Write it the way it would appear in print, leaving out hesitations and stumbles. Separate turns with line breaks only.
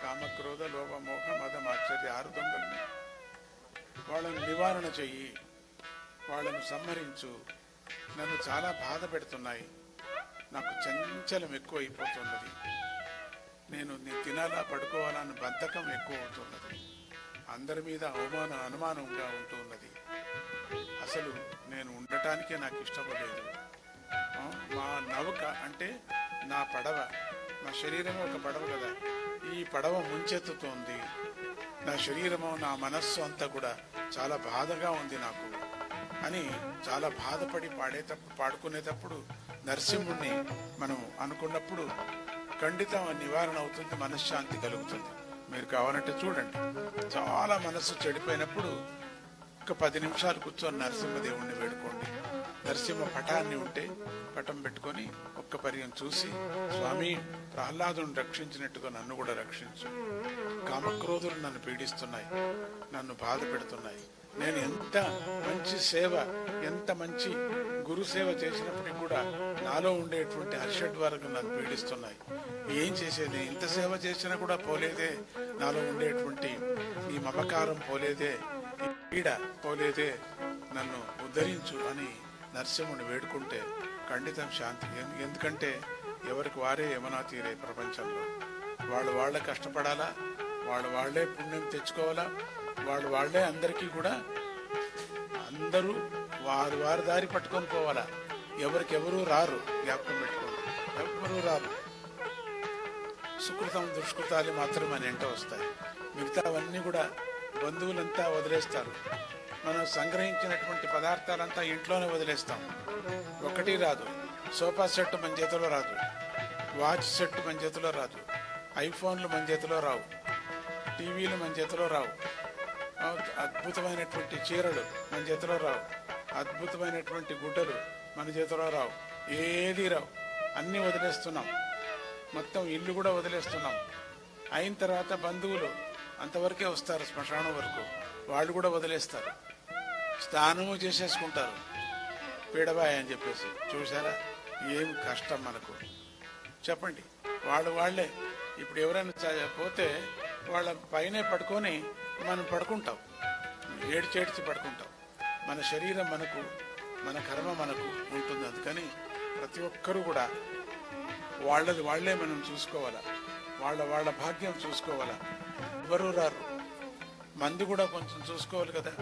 కామక్రోధ లోభ మోహ మద మాత్సర్య 6 దొంగల్ని వాళ్ళను నివారణ చెయ్యి, వాళ్ళను సంహరించు. నన్ను చాలా బాధ పెడుతున్నాయి, నాకు చంచలం ఎక్కువ అయిపోతున్నది, నేను తినాలా పడుకోవాలా అని బద్ధకం ఎక్కువ అవుతున్నది, అందరి మీద అనుమానంగా ఉంటున్నది, అసలు నేను ఉండటానికే నాకు ఇష్టం లేదు. మా నౌక అంటే నా పడవ, నా శరీరమే ఒక పడవ కదా, ఈ పడవ ముంచెత్తుతోంది, నా శరీరము నా మనస్సు అంతా కూడా చాలా బాధగా ఉంది నాకు అని చాలా బాధపడి పాడుకునేటప్పుడు నరసింహుణ్ణి మనం అనుకున్నప్పుడు ఖండితం నివారణ అవుతుంది, మనశ్శాంతి కలుగుతుంది. మీరు కావాలంటే చూడండి, చాలా మనస్సు చెడిపోయినప్పుడు ఒక 10 నిమిషాలు కూర్చొని నరసింహదేవుణ్ణి వేడుకోండి. నరసింహ పటాన్ని ఉంటే పటం పెట్టుకొని ఒక్క పర్యం చూసి, స్వామి ప్రహ్లాదుని రక్షించినట్టుగా నన్ను కూడా రక్షించు, కామక్రోధులు నన్ను పీడిస్తున్నాయి, నన్ను బాధ పెడుతున్నాయి, నేను ఎంత మంచి సేవ, ఎంత మంచి గురు సేవ చేసినప్పటికీ కూడా నాలో ఉండేటువంటి హర్షడ్వర్గం నన్ను పీడిస్తున్నాయి, ఏం చేసేది, ఇంత సేవ చేసినా కూడా పోలేదే, నాలో ఉండేటువంటి ఈ మమకారం పోలేదే, ఈ పీడ పోలేదే, నన్ను ఉద్ధరించు అని నరసింహుని వేడుకుంటే ఖండితం శాంతి. ఎందుకంటే ఎవరికి వారే యమనా తీరే ప్రపంచంలో, వాళ్ళే కష్టపడాలా, వాళ్ళే పుణ్యం తెచ్చుకోవాలా, వాళ్ళే అందరికీ కూడా అందరూ వారి దారి పట్టుకొని పోవాలా, ఎవరికెవరూ రారు, జ్ఞాపకం పెట్టుకోండి, ఎవరూ రారు. సుకృతం దుష్కృతాలు మాత్రం మన ఎంట వస్తాయి, మిగతావన్నీ కూడా బంధువులంతా వదిలేస్తారు. మనం సంగ్రహించినటువంటి పదార్థాలంతా ఇంట్లోనే వదిలేస్తాం, ఒకటి రాదు, సోఫా సెట్ మన చేతిలో రాదు, వాచ్ సెట్ మన చేతిలో రాదు, ఐఫోన్లు మన చేతిలో రావు, టీవీలు మన చేతిలో రావు, అద్భుతమైనటువంటి చీరలు మన చేతిలో రావు, అద్భుతమైనటువంటి గుడ్డలు మన చేతిలో రావు, ఏది రావు, అన్నీ వదిలేస్తున్నాం, మొత్తం ఇల్లు కూడా వదిలేస్తున్నాం. అయిన తర్వాత బంధువులు అంతవరకే వస్తారు, శ్మశానం వరకు, వాళ్ళు కూడా వదిలేస్తారు, స్నానము చేసేసుకుంటారు పీడబాయ్ అని చెప్పేసి. చూసారా ఏం కష్టం మనకు, చెప్పండి. వాళ్ళే ఇప్పుడు ఎవరైనా పోతే వాళ్ళ పైనే పడుకొని మనం పడుకుంటాం, ఏడ్చేడ్చి పడుకుంటాం. మన శరీరం మనకు, మన కర్మ మనకు ఉంటుంది. అందుకని ప్రతి ఒక్కరూ కూడా వాళ్ళే మనం చూసుకోవాలా, వాళ్ళ భాగ్యం చూసుకోవాలా. ఎవరు రారు, మంది కూడా కొంచెం చూసుకోవాలి కదా.